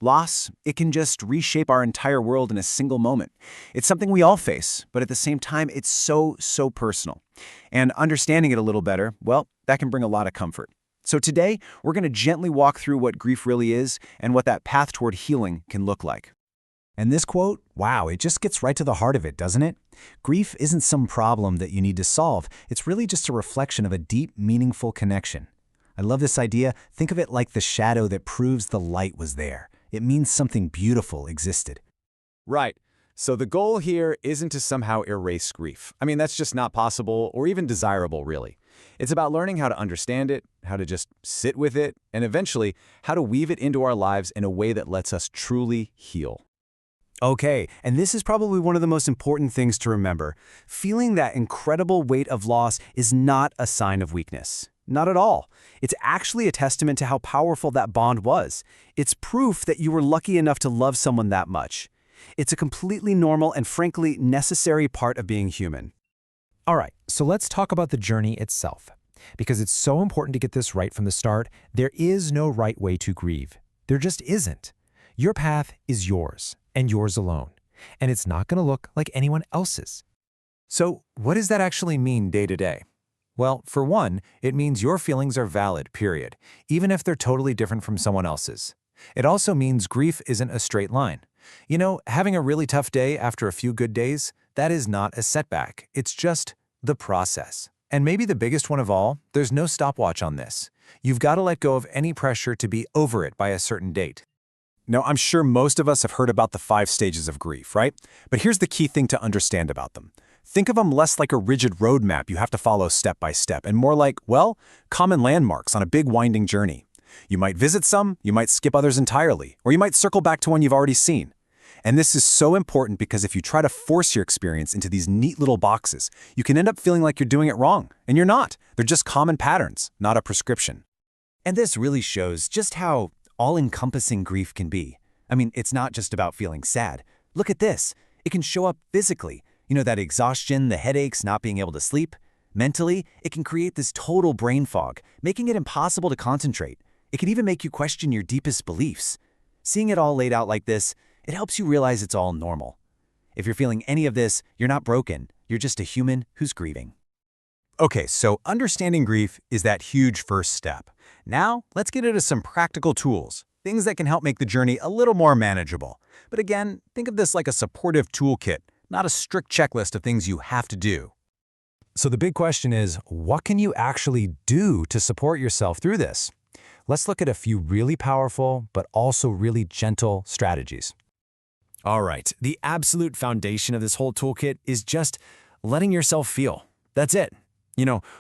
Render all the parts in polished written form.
Loss, it can just reshape our entire world in a single moment. It's something we all face, but at the same time, it's so personal. And understanding it a little better, well, that can bring a lot of comfort. So today, we're going to gently walk through what grief really is and what that path toward healing can look like. And this quote, wow, it just gets right to the heart of it, doesn't it? Grief isn't some problem that you need to solve. It's really just a reflection of a deep, meaningful connection. I love this idea. Think of it like the shadow that proves the light was there. It means something beautiful existed. Right. So the goal here isn't to somehow erase grief. I mean, that's just not possible or even desirable, really. It's about learning how to understand it, how to just sit with it, and eventually, how to weave it into our lives in a way that lets us truly heal. Okay, and this is probably one of the most important things to remember. Feeling that incredible weight of loss is not a sign of weakness. Not at all. It's actually a testament to how powerful that bond was. It's proof that you were lucky enough to love someone that much. It's a completely normal and frankly necessary part of being human. All right, so let's talk about the journey itself. Because it's so important to get this right from the start, there is no right way to grieve. There just isn't. Your path is yours, and yours alone. And it's not going to look like anyone else's. So, what does that actually mean day to day? Well, for one, it means your feelings are valid, period, even if they're totally different from someone else's. It also means grief isn't a straight line. Having a really tough day after a few good days, that is not a setback. It's just the process. And maybe the biggest one of all, there's no stopwatch on this. You've got to let go of any pressure to be over it by a certain date. Now, I'm sure most of us have heard about the 5 stages of grief, right? But here's the key thing to understand about them. Think of them less like a rigid roadmap you have to follow step by step, and more like, well, common landmarks on a big winding journey. You might visit some, you might skip others entirely, or you might circle back to one you've already seen. And this is so important because if you try to force your experience into these neat little boxes, you can end up feeling like you're doing it wrong. And you're not. They're just common patterns, not a prescription. And this really shows just how all-encompassing grief can be. I mean, it's not just about feeling sad. Look at this. It can show up physically. That exhaustion, the headaches, not being able to sleep. Mentally, it can create this total brain fog, making it impossible to concentrate. It can even make you question your deepest beliefs. Seeing it all laid out like this, it helps you realize it's all normal. If you're feeling any of this, you're not broken. You're just a human who's grieving. Okay, so understanding grief is that huge first step. Now, let's get into some practical tools, things that can help make the journey a little more manageable. But again, think of this like a supportive toolkit, not a strict checklist of things you have to do. So the big question is, what can you actually do to support yourself through this? Let's look at a few really powerful, but also really gentle strategies. All right, the absolute foundation of this whole toolkit is just letting yourself feel. That's it.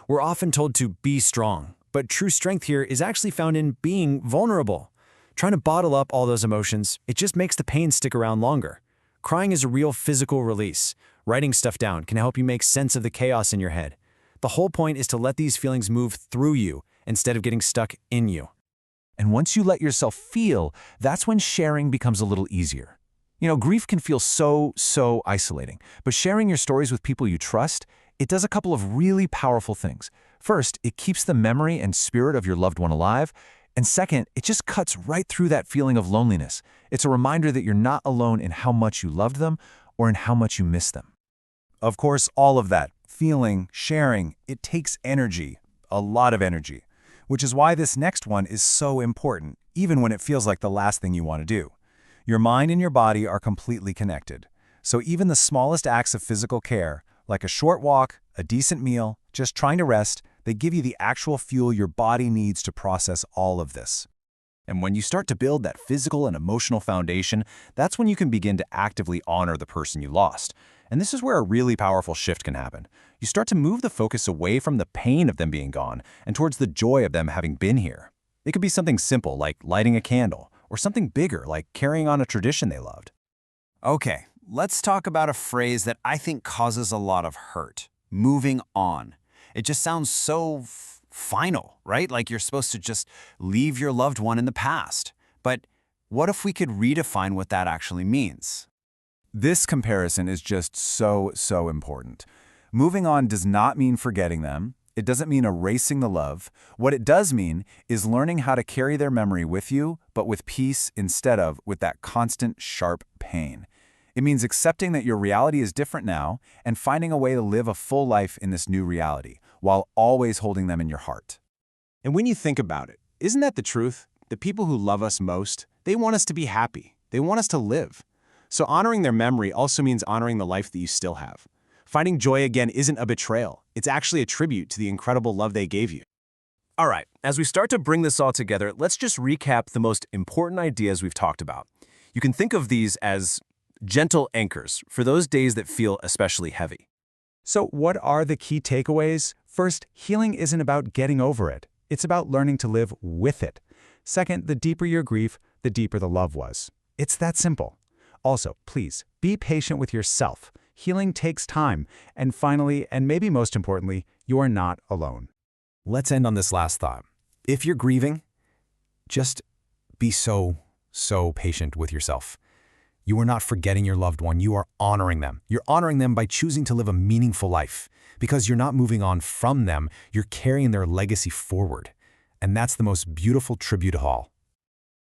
We're often told to be strong, but true strength here is actually found in being vulnerable. Trying to bottle up all those emotions, it just makes the pain stick around longer. Crying is a real physical release. Writing stuff down can help you make sense of the chaos in your head. The whole point is to let these feelings move through you instead of getting stuck in you. And once you let yourself feel, that's when sharing becomes a little easier. Grief can feel so isolating, but sharing your stories with people you trust, it does a couple of really powerful things. First, it keeps the memory and spirit of your loved one alive. And second, it just cuts right through that feeling of loneliness. It's a reminder that you're not alone in how much you loved them or in how much you miss them. Of course, all of that, feeling, sharing, it takes energy, a lot of energy, which is why this next one is so important, even when it feels like the last thing you want to do. Your mind and your body are completely connected. So even the smallest acts of physical care, like a short walk, a decent meal, just trying to rest, they give you the actual fuel your body needs to process all of this. And when you start to build that physical and emotional foundation, that's when you can begin to actively honor the person you lost. And this is where a really powerful shift can happen. You start to move the focus away from the pain of them being gone and towards the joy of them having been here. It could be something simple like lighting a candle, or something bigger like carrying on a tradition they loved. Okay, let's talk about a phrase that I think causes a lot of hurt. Moving on. It just sounds so final, right? Like you're supposed to just leave your loved one in the past. But what if we could redefine what that actually means? This comparison is just so important. Moving on does not mean forgetting them. It doesn't mean erasing the love. What it does mean is learning how to carry their memory with you, but with peace instead of with that constant, sharp pain. It means accepting that your reality is different now and finding a way to live a full life in this new reality, while always holding them in your heart. And when you think about it, isn't that the truth? The people who love us most, they want us to be happy. They want us to live. So honoring their memory also means honoring the life that you still have. Finding joy again isn't a betrayal. It's actually a tribute to the incredible love they gave you. All right, as we start to bring this all together, let's just recap the most important ideas we've talked about. You can think of these as gentle anchors for those days that feel especially heavy. So what are the key takeaways? First, healing isn't about getting over it. It's about learning to live with it. Second, the deeper your grief, the deeper the love was. It's that simple. Also, please, be patient with yourself. Healing takes time. And finally, and maybe most importantly, you are not alone. Let's end on this last thought. If you're grieving, just be so patient with yourself. You are not forgetting your loved one. You are honoring them. You're honoring them by choosing to live a meaningful life. Because you're not moving on from them, you're carrying their legacy forward. And that's the most beautiful tribute of all.